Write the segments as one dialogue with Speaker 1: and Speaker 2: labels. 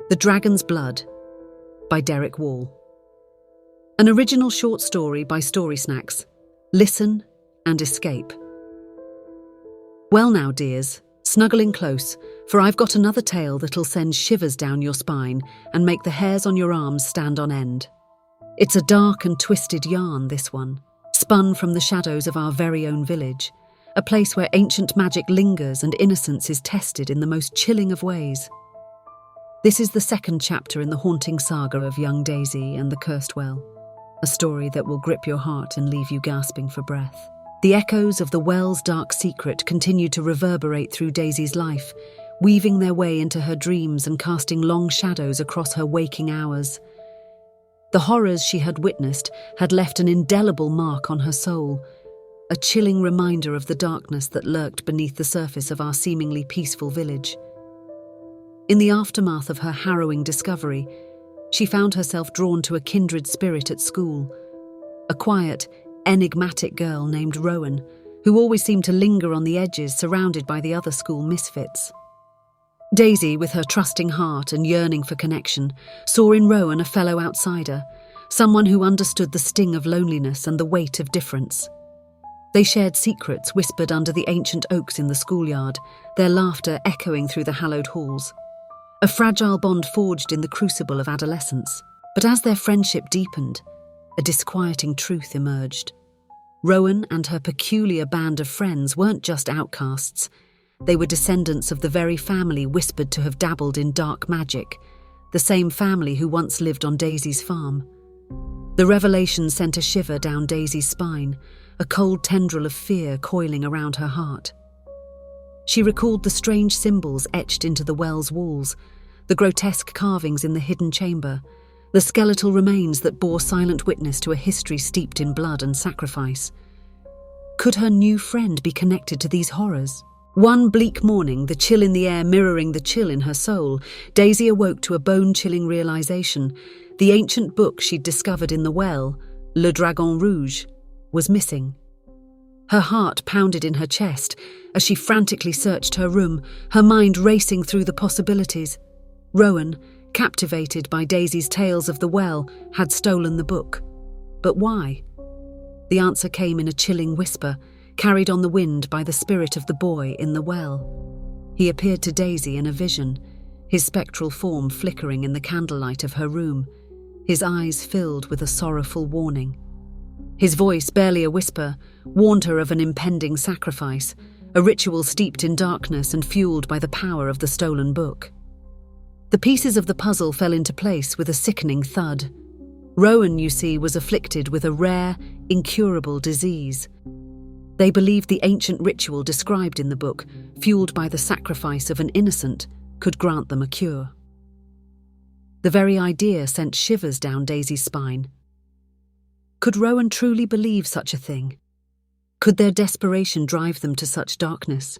Speaker 1: The Dragon's Blood by Derek Wall. An original short story by StorySnacks. Listen and escape. Well now, dears, snuggle in close, for I've got another tale that'll send shivers down your spine and make the hairs on your arms stand on end. It's a dark and twisted yarn, this one, spun from the shadows of our very own village, a place where ancient magic lingers and innocence is tested in the most chilling of ways. This is the second chapter in the haunting saga of young Daisy and the Cursed Well, a story that will grip your heart and leave you gasping for breath. The echoes of the well's dark secret continue to reverberate through Daisy's life, weaving their way into her dreams and casting long shadows across her waking hours. The horrors she had witnessed had left an indelible mark on her soul, a chilling reminder of the darkness that lurked beneath the surface of our seemingly peaceful village. In the aftermath of her harrowing discovery, she found herself drawn to a kindred spirit at school, a quiet, enigmatic girl named Rowan, who always seemed to linger on the edges surrounded by the other school misfits. Daisy, with her trusting heart and yearning for connection, saw in Rowan a fellow outsider, someone who understood the sting of loneliness and the weight of difference. They shared secrets whispered under the ancient oaks in the schoolyard, their laughter echoing through the hallowed halls. A fragile bond forged in the crucible of adolescence. But as their friendship deepened, a disquieting truth emerged. Rowan and her peculiar band of friends weren't just outcasts. They were descendants of the very family whispered to have dabbled in dark magic, the same family who once lived on Daisy's farm. The revelation sent a shiver down Daisy's spine, a cold tendril of fear coiling around her heart. She recalled the strange symbols etched into the well's walls, the grotesque carvings in the hidden chamber, the skeletal remains that bore silent witness to a history steeped in blood and sacrifice. Could her new friend be connected to these horrors? One bleak morning, the chill in the air mirroring the chill in her soul, Daisy awoke to a bone-chilling realization. The ancient book she'd discovered in the well, Le Dragon Rouge, was missing. Her heart pounded in her chest as she frantically searched her room, her mind racing through the possibilities. Rowan, captivated by Daisy's tales of the well, had stolen the book. But why? The answer came in a chilling whisper, carried on the wind by the spirit of the boy in the well. He appeared to Daisy in a vision, his spectral form flickering in the candlelight of her room, his eyes filled with a sorrowful warning. His voice, barely a whisper, warned her of an impending sacrifice, a ritual steeped in darkness and fueled by the power of the stolen book. The pieces of the puzzle fell into place with a sickening thud. Rowan, you see, was afflicted with a rare, incurable disease. They believed the ancient ritual described in the book, fueled by the sacrifice of an innocent, could grant them a cure. The very idea sent shivers down Daisy's spine. Could Rowan truly believe such a thing? Could their desperation drive them to such darkness?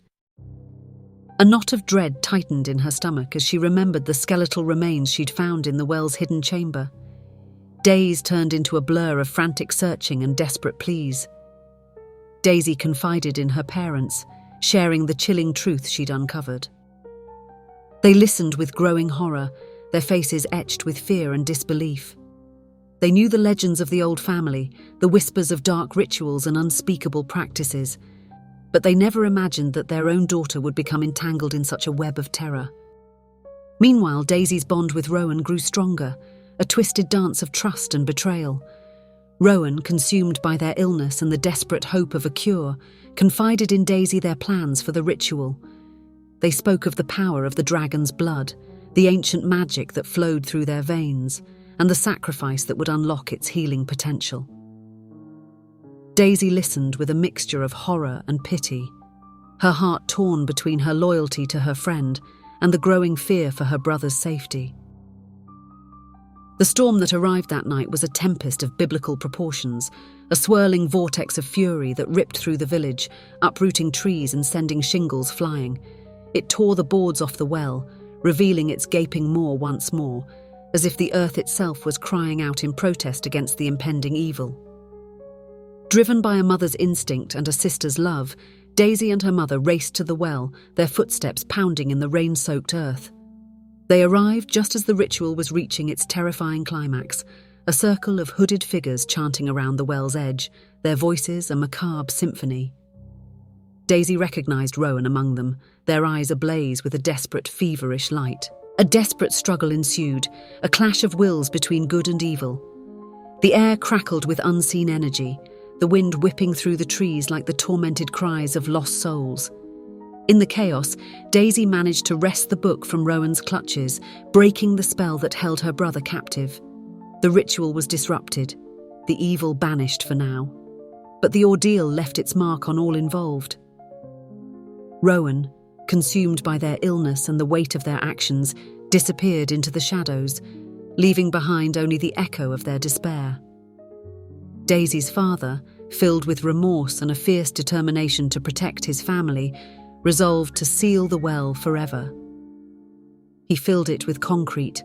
Speaker 1: A knot of dread tightened in her stomach as she remembered the skeletal remains she'd found in the well's hidden chamber. Days turned into a blur of frantic searching and desperate pleas. Daisy confided in her parents, sharing the chilling truth she'd uncovered. They listened with growing horror, their faces etched with fear and disbelief. They knew the legends of the old family, the whispers of dark rituals and unspeakable practices, but they never imagined that their own daughter would become entangled in such a web of terror. Meanwhile, Daisy's bond with Rowan grew stronger, a twisted dance of trust and betrayal. Rowan, consumed by their illness and the desperate hope of a cure, confided in Daisy their plans for the ritual. They spoke of the power of the dragon's blood, the ancient magic that flowed through their veins, and the sacrifice that would unlock its healing potential. Daisy listened with a mixture of horror and pity, her heart torn between her loyalty to her friend and the growing fear for her brother's safety. The storm that arrived that night was a tempest of biblical proportions, a swirling vortex of fury that ripped through the village, uprooting trees and sending shingles flying. It tore the boards off the well, revealing its gaping maw once more, as if the earth itself was crying out in protest against the impending evil. Driven by a mother's instinct and a sister's love, Daisy and her mother raced to the well, their footsteps pounding in the rain-soaked earth. They arrived just as the ritual was reaching its terrifying climax, a circle of hooded figures chanting around the well's edge, their voices a macabre symphony. Daisy recognized Rowan among them, their eyes ablaze with a desperate, feverish light. A desperate struggle ensued, a clash of wills between good and evil. The air crackled with unseen energy, the wind whipping through the trees like the tormented cries of lost souls. In the chaos, Daisy managed to wrest the book from Rowan's clutches, breaking the spell that held her brother captive. The ritual was disrupted, the evil banished for now. But the ordeal left its mark on all involved. Rowan, consumed by their illness and the weight of their actions, disappeared into the shadows, leaving behind only the echo of their despair. Daisy's father, filled with remorse and a fierce determination to protect his family, resolved to seal the well forever. He filled it with concrete,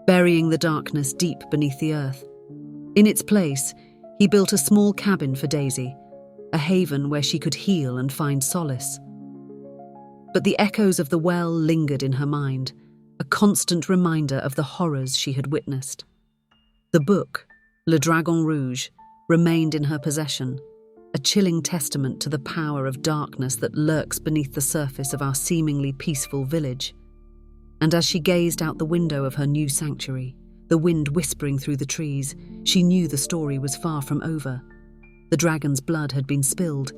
Speaker 1: burying the darkness deep beneath the earth. In its place, he built a small cabin for Daisy, a haven where she could heal and find solace. But the echoes of the well lingered in her mind, a constant reminder of the horrors she had witnessed. The book, Le Dragon Rouge, remained in her possession, a chilling testament to the power of darkness that lurks beneath the surface of our seemingly peaceful village. And as she gazed out the window of her new sanctuary, the wind whispering through the trees, she knew the story was far from over. The dragon's blood had been spilled,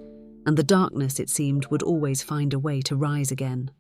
Speaker 1: and the darkness, it seemed, would always find a way to rise again.